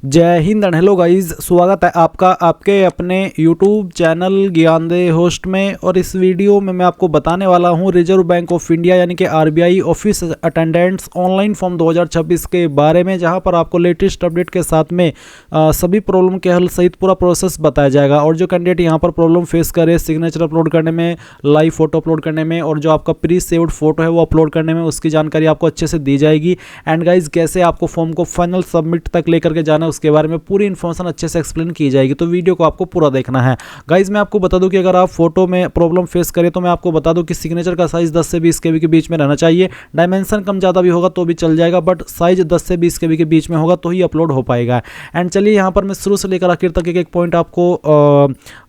जय Hind and hello guys, स्वागत है आपका आपके अपने यूट्यूब चैनल ज्ञानदे होस्ट में। और इस वीडियो में मैं आपको बताने वाला हूं रिजर्व बैंक ऑफ इंडिया यानी कि RBI office attendants online form 2026 के बारे में, जहां पर आपको लेटेस्ट अपडेट के साथ में सभी प्रॉब्लम के हल सहित पूरा प्रोसेस बताया जाएगा। और जो कैंडिडेट यहां पर प्रॉब्लम फेस करे सिग्नेचर अपलोड करने में, लाइव फोटो अपलोड करने में और जो आपका प्री सेव्ड फोटो है वो अपलोड करने में, उसकी जानकारी आपको अच्छे से दी जाएगी। एंड गाइज कैसे आपको फॉर्म को फाइनल सबमिट तक लेकर के जाना उसके बारे में पूरी इन्फॉर्मेशन अच्छे से एक्सप्लेन की जाएगी। तो वीडियो को आपको पूरा देखना है। गाइज मैं आपको बता दूं कि अगर आप फोटो में प्रॉब्लम फेस करें तो मैं आपको बता दूं कि सिग्नेचर का साइज 10 से 20 केबी के बीच में रहना चाहिए। डायमेंशन कम ज़्यादा भी होगा तो भी चल जाएगा, बट साइज 10 से 20 केबी के बीच में होगा तो ही अपलोड हो पाएगा। एंड चलिए यहाँ पर मैं शुरू से लेकर आखिर तक एक एक पॉइंट आपको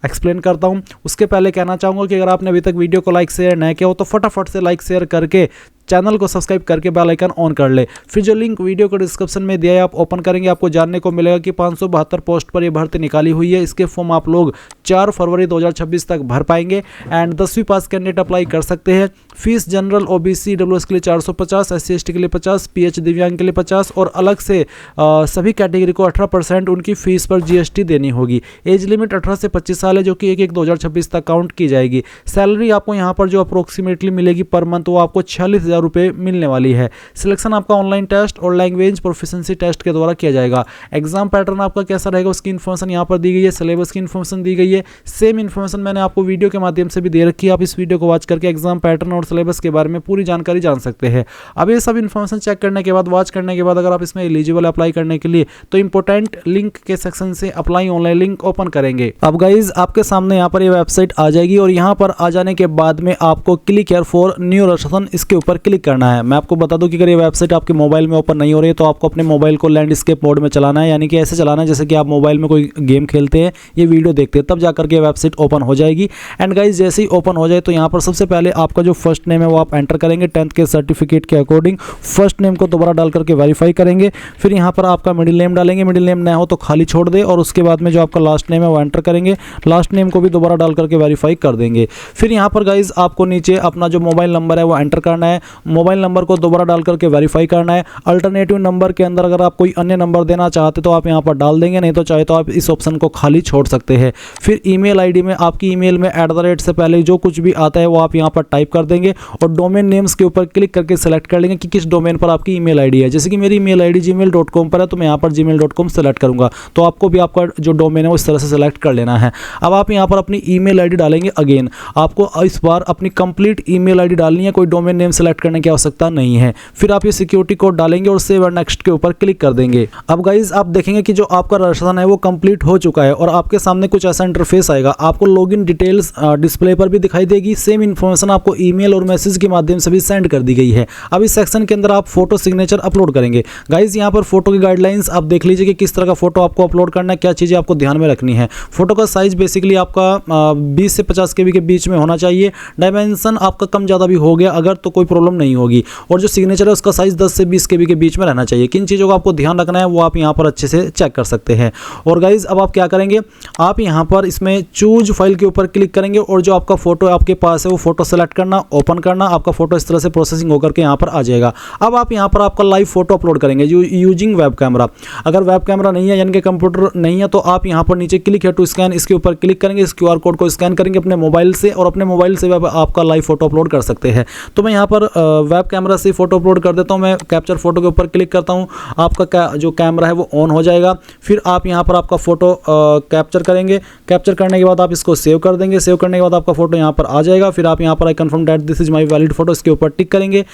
एक्सप्लेन करता हूँ। उसके पहले कहना चाहूँगा कि अगर आपने अभी तक वीडियो को लाइक शेयर नहीं किया हो तो फटाफट से लाइक शेयर करके चैनल को सब्सक्राइब करके बेल आइकन ऑन कर ले। फिर जो लिंक वीडियो को डिस्क्रिप्शन में दिया है आप ओपन करेंगे, आपको जानने को मिलेगा कि 572 पोस्ट पर ये भर्ती निकाली हुई है। इसके फॉर्म आप लोग 4 फरवरी 2026 तक भर पाएंगे। एंड 10वीं पास कैंडिडेट अप्लाई कर सकते हैं। फीस जनरल ओबीसी डब्ल्यूएस के लिए 450, एससी एसटी के लिए 50, पीएच दिव्यांग के लिए 50 और अलग से सभी कैटेगरी को 18% उनकी फीस पर जीएसटी देनी होगी। एज लिमिट 18 से 25 साल है जो कि 1/1/2026 तक काउंट की जाएगी। सैलरी आपको यहाँ पर जो अप्रोक्सीमेटली मिलेगी पर मंथ वो आपको 46,000 रुपये मिलने वाली है। सिलेक्शन आपका ऑनलाइन टेस्ट और लैंग्वेज प्रोफिशिएंसी टेस्ट के द्वारा किया जाएगा। एग्जाम पैटर्न आपका कैसा रहेगा उसकी इन्फॉर्मेशन यहाँ पर दी गई है। सिलेबस की इन्फॉर्मेशन दी गई है। सेम इन्फॉर्मेशन मैंने आपको वीडियो के माध्यम से भी दे रखी है। आप इस वीडियो को वॉच करके एग्जाम पैटर्न और सिलेबस के बारे में पूरी जानकारी जान सकते हैं। अब ये सब इन्फॉर्मेशन चेक करने के बाद, वॉच करने के बाद अगर आप इसमें एलिजिबल अप्लाई करने के लिए तो इंपॉर्टेंट लिंक के सेक्शन से अप्लाई ऑनलाइन लिंक ओपन करेंगे। अब गाइज आपके सामने यहाँ पर ये वेबसाइट आ जाएगी और यहाँ पर आ जाने के बाद में आपको click here for new registration इसके ऊपर क्लिक करना है। मैं आपको बता दूं कि अगर ये वेबसाइट आपके मोबाइल में ओपन नहीं हो रही है तो आपको अपने मोबाइल को लैंडस्केप मोड में चलाना है, यानी कि ऐसे चलाना है जैसे कि आप मोबाइल में कोई गेम खेलते हैं, ये वीडियो देखते हैं, तब जाकर के वेबसाइट ओपन हो जाएगी। एंड गाइज जैसे ही ओपन हो जाए तो यहाँ पर सबसे पहले आपका जो फर्स्ट नेम है वो आप एंटर करेंगे 10th के सर्टिफिकेट के अकॉर्डिंग। फर्स्ट नेम को दोबारा डाल करके वेरीफाई करेंगे। फिर यहाँ पर आपका मिडिल नेम डालेंगे, मिडिल नेम ना हो तो खाली छोड़ दे। और उसके बाद में जो आपका लास्ट नेम है वो एंटर करेंगे। लास्ट नेम को भी दोबारा डाल करके वेरीफाई कर देंगे। फिर यहाँ पर गाइज आपको नीचे अपना जो मोबाइल नंबर है वो एंटर करना है। मोबाइल नंबर को दोबारा डाल करके वेरीफाई करना है। अल्टरनेटिव नंबर के अंदर अगर आप कोई अन्य नंबर देना चाहते तो आप यहाँ पर डाल देंगे, नहीं तो चाहे तो आप इस ऑप्शन को खाली छोड़ सकते हैं। फिर ईमेल आईडी में आपकी ईमेल में @ से पहले जो कुछ भी आता है वो आप यहाँ पर टाइप कर देंगे और डोमेन नेम्स के ऊपर क्लिक करके सेलेक्ट कर लेंगे कि किस डोमेन पर आपकी ईमेल आईडी है। जैसे कि मेरी ईमेल आईडी gmail.com पर है तो मैं यहाँ पर gmail.com सेलेक्ट करूँगा, तो आपको भी आपका जो डोमेन है वो इस तरह से सेलेक्ट कर लेना है। अब आप यहाँ पर अपनी ईमेल आईडी डालेंगे। अगेन आपको इस बार अपनी कंप्लीट ईमेल आईडी डालनी है, कोई डोमेन नेम सेलेक्ट करने की आवश्यकता नहीं है। फिर आप ये सिक्योरिटी कोड डालेंगे और सेव एंड नेक्स्ट के ऊपर क्लिक कर देंगे। अब गाइज आप देखेंगे कि जो आपका रजिस्ट्रेशन है वो कंप्लीट हो चुका है और आपके सामने कुछ ऐसा इंटरफेस आएगा। आपको लॉगिन डिटेल्स डिस्प्ले पर भी दिखाई देगी। सेम इन्फॉर्मेशन आपको ईमेल और मैसेज के माध्यम से भी सेंड कर दी गई है। अब इस सेक्शन के अंदर आप फोटो सिग्नेचर अपलोड करेंगे। गाइज यहाँ पर फोटो की गाइडलाइंस आप देख लीजिए कि किस तरह का फोटो आपको अपलोड करना है, क्या चीज़ें आपको ध्यान में रखनी है। फोटो का साइज बेसिकली आपका 20 से 50 केबी के बीच में होना चाहिए। डायमेंशन आपका कम ज़्यादा भी हो गया अगर तो कोई प्रॉब्लम नहीं होगी। और जो सिग्नेचर है उसका साइज 10 से 20 केबी के बीच में रहना चाहिए। किन चीज़ों का आपको ध्यान रखना है वो आप यहाँ पर अच्छे से चेक कर सकते हैं। और गाइज अब आप क्या करेंगे, आप यहाँ पर इसमें चूज फाइल के ऊपर क्लिक करेंगे और जो आपका फोटो आपके पास है वो फोटो सेलेक्ट करना, ओपन करना। आपका फोटो इस तरह से प्रोसेसिंग होकर के यहाँ पर आ जाएगा। अब आप यहाँ पर आपका लाइव फोटो अपलोड करेंगे यूजिंग वेब कैमरा। अगर वेब कैमरा नहीं है यानी कि कंप्यूटर नहीं है तो आप यहाँ पर नीचे क्लिक है टू स्कैन इसके ऊपर क्लिक करेंगे। इस QR कोड को स्कैन करेंगे अपने मोबाइल से और अपने मोबाइल से आपका लाइव फोटो अपलोड कर सकते हैं। तो मैं यहाँ पर वेब कैमरा से फोटो अपलोड कर देता हूँ। मैं कैप्चर फोटो के ऊपर क्लिक करता हूँ, आपका जो कैमरा है वो ऑन हो जाएगा। फिर आप यहाँ पर आपका फोटो कैप्चर करेंगे। कैप्चर करने के बाद आप इसको सेव कर देंगे। सेव करने के बाद आपका फोटो यहाँ पर आ जाएगा। फिर आप यहाँ पर I confirm that this is my valid photo इसके ऊपर टिक करेंगे।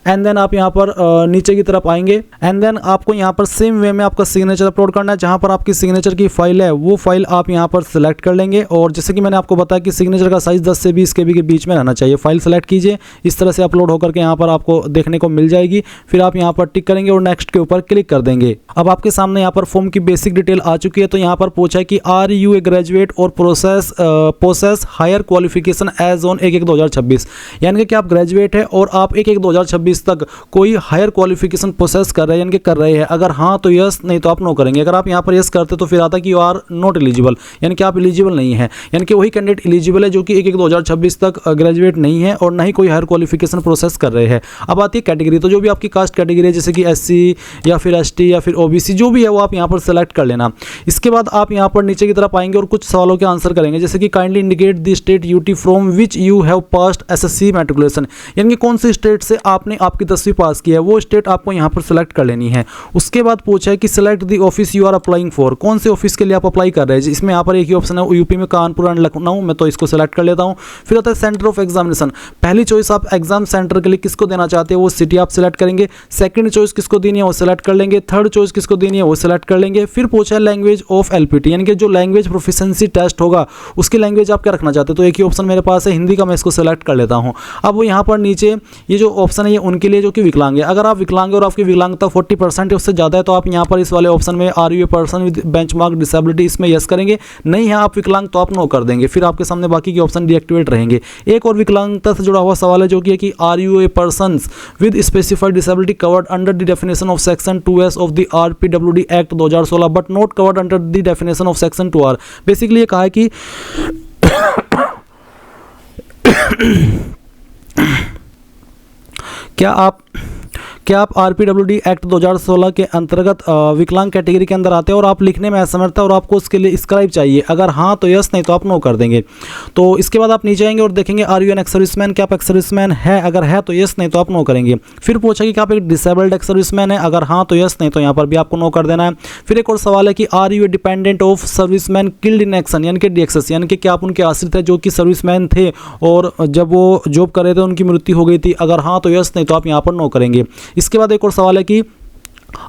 एंड देन आप यहाँ पर नीचे की तरफ आएंगे। एंड देन आपको यहाँ पर सेम वे में आपका सिग्नेचर अपलोड करना है। जहाँ पर आपकी सिग्नेचर की फाइल है वो फाइल आप यहाँ पर सिलेक्ट कर लेंगे। और जैसे कि मैंने आपको बताया कि सिग्नेचर का साइज 10 से 20 केबी के बीच में रहना चाहिए। फाइल सेलेक्ट कीजिए, इस तरह से अपलोड होकर के यहाँ पर आपको देखने को मिल जाएगी। फिर आप यहाँ पर टिक करेंगे और नेक्स्ट के ऊपर क्लिक कर देंगे। अब आपके सामने यहाँ पर फॉर्म की बेसिक डिटेल आ चुकी है। तो यहाँ पर पूछा है कि आर यू ए ग्रेजुएट और process higher qualification as on 1/1/2026, यानी कि आप ग्रेजुएट है और आप 1/1/2026 2026 तक कोई हायर क्वालिफिकेशन प्रोसेस कर रहे हैं यानी कि कर रहे हैं, अगर हाँ तो यस, नहीं तो आप नो करेंगे। अगर आप यहाँ पर यस करते तो फिर आता कि यू आर नॉट एलिजिबल, यानी कि आप एलिजिबल नहीं है, यानी कि वही कैंडिडेट एलिजिबल है जो कि 1/1/2026 तक ग्रेजुएट नहीं है और ना ही कोई हायर क्वालिफिकेशन प्रोसेस कर रहे हैं। अब आती है कैटेगरी, तो जो भी आपकी कास्ट कैटेगरी है जैसे कि एससी या फिर एसटी या फिर ओबीसी जो भी है वो आप यहाँ पर सेलेक्ट कर लेना। इसके बाद आप यहाँ पर नीचे की तरफ आएंगे और कुछ सवालों के आंसर करेंगे, जैसे कि kindly indicate the state UT from which you have passed SSC matriculation, यानी कि कौन सी स्टेट से आपने आपकी 10वीं पास की है वो स्टेट आपको यहाँ पर सेलेक्ट कर लेनी है। उसके बाद पूछा है कि select the office you are applying for, कौन से ऑफिस के लिए आप अप्लाई कर रहे हैं। इसमें यहाँ पर एक ही ऑप्शन है यूपी में कानपुर एंड लखनऊ में, तो इसको सेलेक्ट कर लेता हूँ। फिर आता है सेंटर ऑफ एग्जामिनेशन, पहली चॉइस आप एग्जाम सेंटर के लिए किसको देना चाहते हैं वो सिटी आप सेलेक्ट करेंगे, सेकंड चॉइस किसको देनी है वो सेलेक्ट कर लेंगे, थर्ड चॉइस किसको देनी है वो सेलेक्ट कर लेंगे। फिर पूछा है लैंग्वेज ऑफ एलपीटी, यानी कि जो लैंग्वेज प्रोफिशिएंसी टेस्ट होगा उसकी लैंग्वेज आप क्या रखना चाहते हैं, तो एक ही ऑप्शन मेरे पास है हिंदी का, मैं इसको सेलेक्ट कर लेता हूँ। अब वो यहाँ पर नीचे ये जो ऑप्शन है ये उनके लिए जो कि विकलांग है, अगर आप विकलांग और आपकी विकलांगता 40% उससे ज़्यादा है तो आप यहाँ पर इस वाले ऑप्शन में are you a person with benchmark disability इसमें यस करेंगे, नहीं है आप विकलांग तो आप नो कर देंगे। फिर आपके सामने बाकी के ऑप्शन डीएक्टिवेट रहेंगे। एक और विकलांगता से जुड़ा हुआ सवाल है जो कि are you a persons with specified disability covered under the definition of section 2S of the RPWD act 2016 but not covered under the definition of section 2R। Basically ये कहा है कि क्या आप RPWD एक्ट 2016 के अंतर्गत विकलांग कैटेगरी के अंदर आते हैं और आप लिखने में असमर्थ है और आपको उसके लिए स्क्राइब चाहिए, अगर हाँ तो यस, नहीं तो आप नो कर देंगे। तो इसके बाद आप नीचे आएंगे और देखेंगे are you an ex serviceman, क्या आप एक्स सर्विसमैन है, अगर है तो यस, नहीं तो आप नो करेंगे। फिर पूछा कि क्या आप एक डिसेबल्ड एक्स सर्विसमैन है, अगर हाँ तो यस, नहीं तो यहाँ पर भी आपको नो कर देना है। फिर एक और सवाल है कि are you a dependent of serviceman killed in action, यानी कि DXS, यानी कि क्या आप उनके आश्रित है जो कि सर्विसमैन थे और जब वो जॉब कर रहे थे उनकी मृत्यु हो गई थी, अगर हाँ तो यस, नहीं तो आप यहाँ पर नो करेंगे। इसके बाद एक और सवाल है कि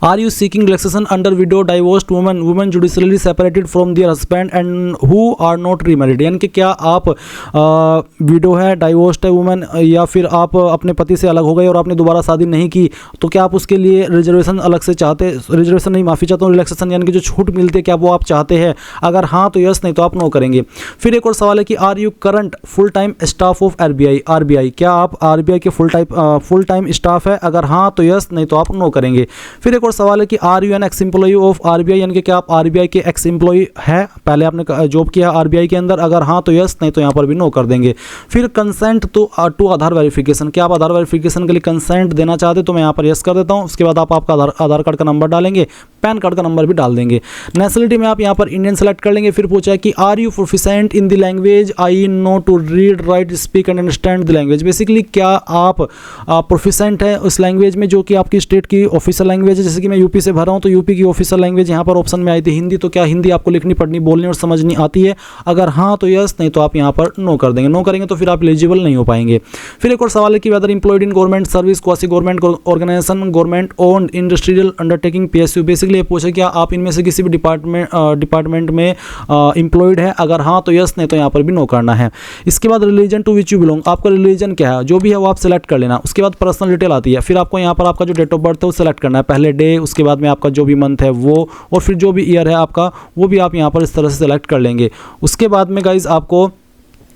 are you seeking relaxation under widow divorced women judicially separated from their husband and who are not remarried, यानी कि क्या आप विडो है, डाइवोर्स्ड है वुमेन, या फिर आप अपने पति से अलग हो गए और आपने दोबारा शादी नहीं की, तो क्या आप उसके लिए रिजर्वेशन अलग से चाहते, रिजर्वेशन नहीं माफ़ी चाहता हूँ, रिलैक्सेशन यानी कि जो छूट मिलती है क्या वो आप चाहते हैं, अगर हाँ तो यस, नहीं तो आप नो करेंगे। फिर एक और सवाल है कि are you current full time staff of RBI, क्या आप RBI के फुल टाइम स्टाफ है, अगर हाँ तो यस, नहीं तो आप नो करेंगे। फिर एक और सवाल है कि are you an ex employee of RBI, यानी कि क्या आप RBI के एक्स एम्प्लॉय है, पहले आपने जॉब किया RBI के अंदर, अगर हाँ तो यस, नहीं तो यहाँ पर भी नो कर देंगे। फिर कंसेंट टू आधार वेरिफिकेशन, क्या आप आधार वेरिफिकेशन के लिए कंसेंट देना चाहते तो मैं यहाँ पर यस कर देता हूँ। उसके बाद आप आपका आधार कार्ड का नंबर डालेंगे, पैन कार्ड का नंबर भी डाल देंगे। नेशनलिटी में आप यहाँ पर इंडियन सेलेक्ट कर लेंगे। फिर पूछा है कि are you proficient in the language I know to read write speak and understand the language, basically क्या आप प्रोफिशिएंट है उस लैंग्वेज में जो कि आपकी स्टेट की ऑफिशियल लैंग्वेज है। जैसे कि मैं यूपी से भर रहा हूँ तो यूपी की ऑफिशियल लैंग्वेज यहाँ पर ऑप्शन में आई थी हिंदी, तो क्या हिंदी आपको लिखनी पढ़नी बोलनी और समझनी आती है, अगर हाँ तो यस, नहीं तो आप यहाँ पर नो कर देंगे। नो करेंगे तो फिर आप एलिजिबल नहीं हो पाएंगे। फिर एक और सवाल है कि whether employed in government service, quasi government organisation, government owned industrial undertaking PSU, basically ये पूछे क्या आप इनमें से किसी भी डिपार्टमेंट में एम्प्लॉयड है, अगर हाँ तो यस, नहीं तो यहाँ पर भी नो करना है। इसके बाद religion to which you belong, आपका रिलीजन क्या है, जो भी है वो आप सेलेक्ट कर लेना। उसके बाद पर्सनल डिटेल आती है, फिर आपको यहाँ पर आपका जो डेट ऑफ बर्थ है वो सेलेक्ट करना है, पहले डे, उसके बाद में आपका जो भी मंथ है वो, और फिर जो भी ईयर है आपका वो भी आप यहाँ पर इस तरह से सेलेक्ट कर लेंगे। उसके बाद में गाइज आपको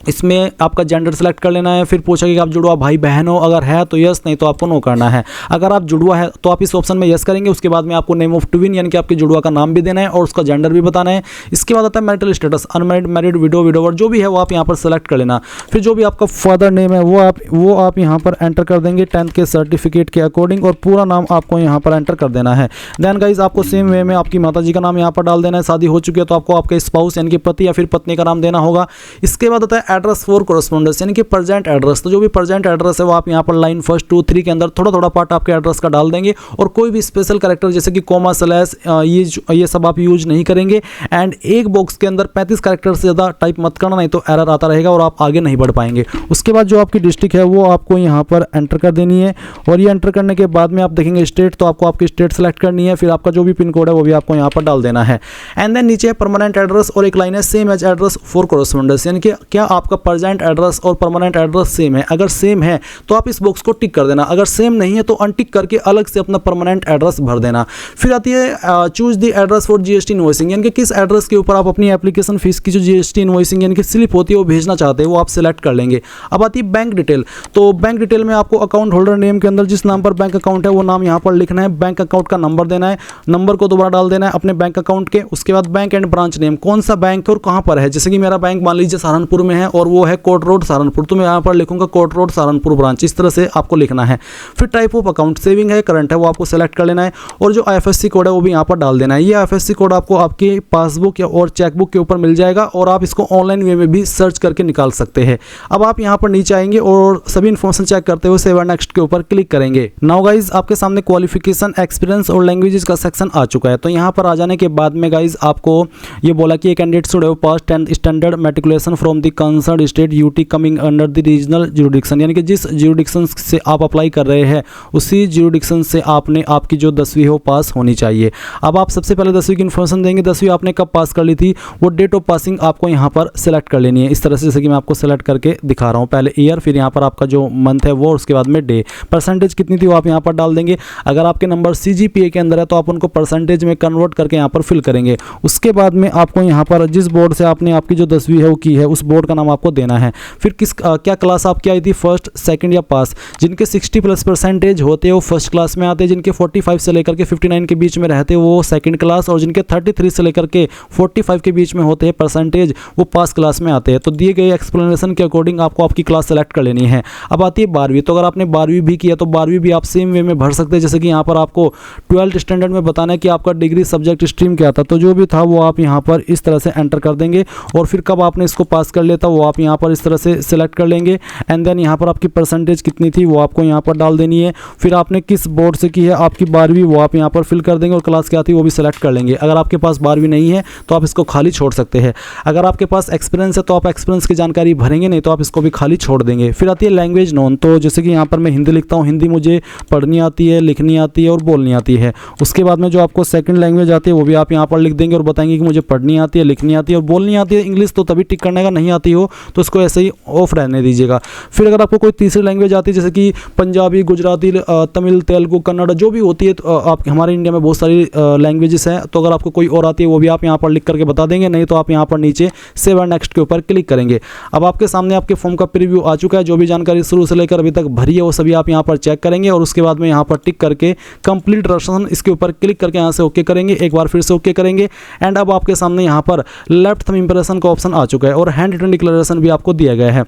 इसमें आपका जेंडर सेलेक्ट कर लेना है। फिर पूछा कि आप जुड़वा भाई बहन हो, अगर है तो यस, नहीं तो आपको नो करना है। अगर आप जुड़वा है तो आप इस ऑप्शन में यस करेंगे। उसके बाद में आपको नेम ऑफ ट्विन यानी कि आपके जुड़वा का नाम भी देना है और उसका जेंडर भी बताना है। इसके बाद आता है marital status, unmarried, married, window, widower, जो भी है वो आप यहाँ पर सेलेक्ट कर लेना। फिर जो भी आपका फादर नेम है वो आप यहाँ पर एंटर कर देंगे 10th के सर्टिफिकेट के अकॉर्डिंग, और पूरा नाम आपको यहाँ पर एंटर कर देना है। देन गाइज आपको सेम वे में आपकी माता जी का नाम यहाँ पर डाल देना है। शादी हो चुकी है तो आपको आपके स्पाउस यानी कि पति या फिर पत्नी का नाम देना होगा। इसके बाद आता है एड्रेस फॉर कॉरेस्पॉन्डेंस यानी कि प्रेजेंट एड्रेस, तो जो भी प्रेजेंट एड्रेस है वो आप यहाँ पर लाइन 1, 2, 3 के अंदर थोड़ा थोड़ा पार्ट आपके एड्रेस का डाल देंगे, और कोई भी स्पेशल कैरेक्टर जैसे कि कोमा, स्लैश, ये सब आप यूज नहीं करेंगे। एंड एक बॉक्स के अंदर 35 कैरेक्टर से ज़्यादा टाइप मत करना, नहीं तो एरर आता रहेगा और आप आगे नहीं बढ़ पाएंगे। उसके बाद जो आपकी डिस्ट्रिक्ट है वो आपको यहाँ पर एंटर कर देनी है, और ये एंटर करने के बाद में आप देखेंगे स्टेट, तो आपको आपकी स्टेट सेलेक्ट करनी है। फिर आपका जो भी पिन कोड है वो भी आपको यहाँ पर डाल देना है। एंड देन नीचे परमानेंट एड्रेस और एक लाइन है same as address for correspondence, यानी कि क्या आप आपका प्रेजेंट एड्रेस और परमानेंट एड्रेस सेम है? अगर सेम है तो आप इस बॉक्स को टिक कर देना, अगर सेम नहीं है तो अनटिक करके अलग से अपना परमानेंट एड्रेस भर देना। फिर आती है choose the address for GST invoicing, यानी कि किस एड्रेस के ऊपर आप अपनी एप्लीकेशन फीस की जो जीएसटी इनवॉइसिंग यानी कि स्लिप होती है वो भेजना चाहते हैं, वो आप सिलेक्ट कर लेंगे। अब आती है बैंक डिटेल। तो बैंक डिटेल में आपको अकाउंट होल्डर नेम के अंदर जिस नाम पर बैंक अकाउंट है वो नाम यहाँ पर लिखना है, बैंक अकाउंट का नंबर देना है, नंबर को दोबारा डाल देना है अपने बैंक अकाउंट के। उसके बाद बैंक एंड ब्रांच नेम, कौन सा बैंक और कहाँ पर है। जैसे कि मेरा बैंक मान लीजिए सहारनपुर में है और वो है कोट रोड सहारनपुर, तो मैं यहाँ पर लिखूंगा कोट रोड सहारनपुर ब्रांच, इस तरह से आपको लिखना है। फिर टाइप ऑफ अकाउंट, सेविंग है करंट है, वो आपको सेलेक्ट कर लेना है और जो आईएफएससी कोड है वो भी यहाँ पर डाल देना है। ये आईएफएससी कोड आपको आपकी पासबुक या और चेकबुक के ऊपर मिल जाएगा और आप इसको ऑनलाइन वे में भी सर्च करके निकाल सकते हैं। अब आप यहाँ पर नीचे आएंगे और सभी इन्फॉर्मेशन चेक करते हुए सेव एंड नेक्स्ट के ऊपर क्लिक करेंगे। नाउ गाइज आपके सामने क्वालिफिकेशन, एक्सपीरियंस और लैंग्वेजेस का सेक्शन आ चुका है। तो यहाँ पर आ जाने के बाद में गाइज आपको ये बोला कि candidate should have pass 10th standard matriculation from the concerned state UT coming under the regional jurisdiction, यानी कि जिस ज्यूरिडिक्शन से आप अप्लाई कर रहे हैं उसी ज्यूरिडिक्शन से आपकी जो 10वीं हो पास होनी चाहिए। अब आप सबसे पहले 10वीं की इन्फॉर्मेशन देंगे, 10वीं आपने कब पास कर ली थी, वो डेट ऑफ पासिंग आपको यहाँ पर सिलेक्ट कर लेनी है इस तरह से, जैसे कि मैं आपको सिलेक्ट करके दिखा रहा हूँ। पहले ईयर, फिर यहाँ पर आपका जो मंथ है वो, उसके बाद में डे, परसेंटेज कितनी थी वो आप यहाँ पर डाल देंगे। अगर आपके नंबर सीजीपीए के अंदर है तो आप उनको परसेंटेज में कन्वर्ट करके यहाँ पर फिल करेंगे। उसके बाद में आपको यहाँ पर जिस बोर्ड से आपने आपकी जो 10वीं है वो की है उस बोर्ड का नाम आपको देना है। फिर क्या क्लास आपकी आई थी, फर्स्ट, सेकंड या पास। जिनके 60+ परसेंटेज होते हैं वो फर्स्ट क्लास में आते हैं, जिनके 45 से लेकर के 59 के बीच में रहते हैं वो सेकंड क्लास, और जिनके 33 से लेकर के 45 के बीच में होते हैं परसेंटेज वो पास क्लास में आते हैं। तो दिए गए एक्सप्लेनेशन के अकॉर्डिंग आपको आपकी क्लास सेलेक्ट कर लेनी है। अब आती है 12वीं। तो अगर आपने 12वीं भी किया तो 12वीं भी आप सेम वे में भर सकते हैं, जैसे कि यहाँ पर आपको 12th स्टैंडर्ड में बताना है कि आपका डिग्री सब्जेक्ट स्ट्रीम क्या था, तो जो भी था वो आप यहाँ पर इस तरह से एंटर कर देंगे और फिर कब आपने इसको पास कर लिया था वो आप यहाँ पर इस तरह से सिलेक्ट कर लेंगे। एंड देन यहाँ पर आपकी परसेंटेज कितनी थी वो आपको यहाँ पर डाल देनी है। फिर आपने किस बोर्ड से की है आपकी 12वीं वो आप यहाँ पर फिल कर देंगे और क्लास क्या थी वो भी सिलेक्ट कर लेंगे। अगर आपके पास 12वीं नहीं है तो आप इसको खाली छोड़ सकते हैं। अगर आपके पास एक्सपीरियंस है तो आप एक्सपीरियंस की जानकारी भरेंगे, नहीं तो आप इसको भी खाली छोड़ देंगे। फिर आती है लैंग्वेज नोन। तो जैसे कि यहाँ पर मैं हिंदी लिखता हूँ, हिंदी मुझे पढ़नी आती है, लिखनी आती है और बोलनी आती है। उसके बाद में जो आपको सेकंड लैंग्वेज आती है वो भी आप यहाँ पर लिख देंगे और बताएंगे कि मुझे पढ़नी आती है, लिखनी आती है और बोलनी आती है। इंग्लिश तो तभी टिक करने का, नहीं आती हो तो इसको ऐसे ही ऑफ रहने दीजिएगा। फिर अगर आपको कोई तीसरी लैंग्वेज आती है जैसे कि पंजाबी, गुजराती, तमिल, तेलुगु, कन्नड़ जो भी होती है, तो आप हमारे इंडिया में बहुत सारी लैंग्वेजेस हैं, तो अगर आपको कोई और आती है वो भी आप यहाँ पर लिख करके बता देंगे, नहीं तो आप यहाँ पर नीचे सेव एंड नेक्स्ट के ऊपर क्लिक करेंगे। अब आपके सामने आपके फॉर्म का प्रीव्यू आ चुका है, जो भी जानकारी शुरू से लेकर अभी तक भरी है वो सभी आप यहाँ पर चेक करेंगे और उसके बाद में यहाँ पर टिक करके कंप्लीट रजिस्ट्रेशन इसके ऊपर क्लिक करके यहाँ से ओके करेंगे, एक बार फिर से ओके करेंगे। एंड अब आपके सामने यहाँ पर लेफ्ट थंब इंप्रेशन का ऑप्शन आ चुका है और हैंड रिटन डिक्लेरेशन भी आपको दिया गया है।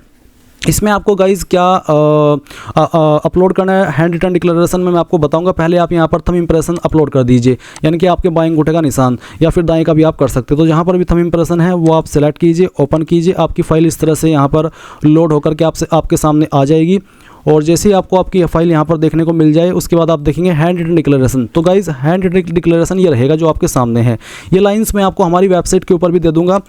इसमें आपको गाइज क्या अपलोड करना है हैंड रिटन डिक्लेरेशन में मैं आपको बताऊंगा। पहले आप यहाँ पर थंब इंप्रेशन अपलोड कर दीजिए, यानी कि आपके बाएं अंगूठे का निशान या फिर दाएं का भी आप कर सकते हो। तो जहाँ पर भी थंब इंप्रेशन है वो आप सेलेक्ट कीजिए, ओपन कीजिए, आपकी फाइल इस तरह से यहाँ पर लोड होकर के आपके सामने आ जाएगी। और जैसे ही आपको आपकी फाइल यहाँ पर देखने को मिल जाए उसके बाद आप देखेंगे हैंड रिटन डिक्लेरेशन। तो गाइज हैंड रिटन डिक्लेरेशन ये रहेगा जो आपके सामने है। ये लाइंस मैं आपको हमारी वेबसाइट के ऊपर भी दे दूंगा।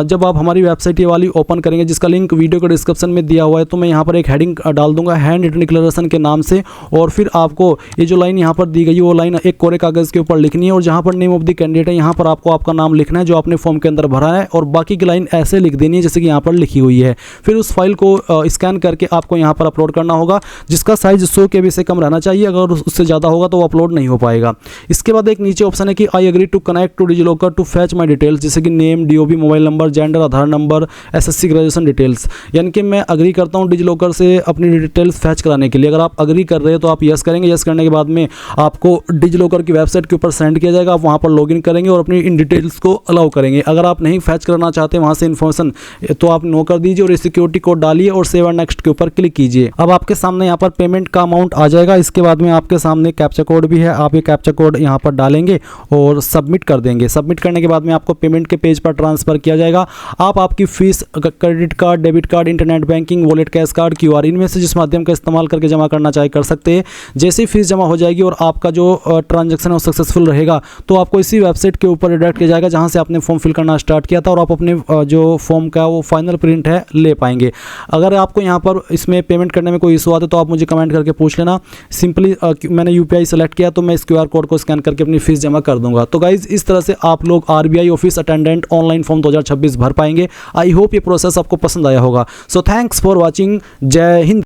जब आप हमारी वेबसाइट ये वाली ओपन करेंगे जिसका लिंक वीडियो के डिस्क्रिप्शन में दिया हुआ है, तो मैं यहाँ पर एक हेडिंग डाल दूंगा हैंड रिटन डिक्लेरेशन के नाम से, और फिर आपको ये जो लाइन यहाँ पर दी गई वो लाइन एक कोरे कागज़ के ऊपर लिखनी है और जहाँ पर नेम ऑफ द कैंडिडेट है यहाँ पर आपको आपका नाम लिखना है जो आपने फॉर्म के अंदर भरा है, और बाकी की लाइन ऐसे लिख देनी है जैसे कि यहाँ पर लिखी हुई है। फिर उस फाइल को स्कैन करके आपको यहाँ पर अपलोड करना होगा, जिसका साइज 100 KB से कम रहना चाहिए। अगर उससे ज़्यादा होगा तो वो अपलोड नहीं हो पाएगा। इसके बाद एक नीचे ऑप्शन है कि I agree to connect to DigiLocker to fetch my details, जैसे कि name, DOB, mobile number, gender, Aadhaar number, SSC graduation details, यानी कि मैं अग्री करता हूँ डिजिलॉकर से अपनी डिटेल्स फैच कराने के लिए। अगर आप अग्री कर रहे हैं तो आप यस करेंगे। यस करने के बाद में आपको डिजिलॉकर की वेबसाइट के ऊपर सेंड किया जाएगा, आप वहाँ पर लॉगिन करेंगे और अपनी इन डिटेल्स को अलाउ करेंगे। अगर आप नहीं फैच करना चाहते वहाँ से इन्फॉर्मेशन तो आप नो कर दीजिए और सिक्योरिटी कोड डालिए और सेव एंड नेक्स्ट के ऊपर क्लिक कीजिए। अब आपके सामने यहाँ पर पेमेंट का अमाउंट आ जाएगा। इसके बाद में आपके सामने कैप्चा कोड भी है, आप ये कैप्चा कोड यहाँ पर डालेंगे और सबमिट कर देंगे। सबमिट करने के बाद में आपको पेमेंट के पेज पर ट्रांसफर किया जाएगा। आप आपकी fees credit card, debit card, internet banking, wallet, cash card, QR इनमें से जिस माध्यम का इस्तेमाल करके जमा करना चाहे कर सकते हैं। जैसे ही फीस जमा हो जाएगी और आपका जो ट्रांजेक्शन है वो सक्सेसफुल रहेगा तो आपको इसी वेबसाइट के ऊपर रिडायरेक्ट किया जाएगा जहाँ से आपने फॉर्म फिल करना स्टार्ट किया था, और आप अपने जो फॉर्म का वो फाइनल प्रिंट है ले पाएंगे। अगर आपको यहाँ पर इसमें पेमेंट करने में कोई इशू आता है तो आप मुझे कमेंट करके पूछ लेना। सिंपली मैंने यूपीआई सेलेक्ट किया तो मैं इस क्यूआर कोड को स्कैन करके अपनी फीस जमा कर दूंगा। तो गाइज इस तरह से आप लोग RBI office attendant online form 2026 भर पाएंगे। आई होप ये प्रोसेस आपको पसंद आया होगा। So thanks for watching. जय हिंद।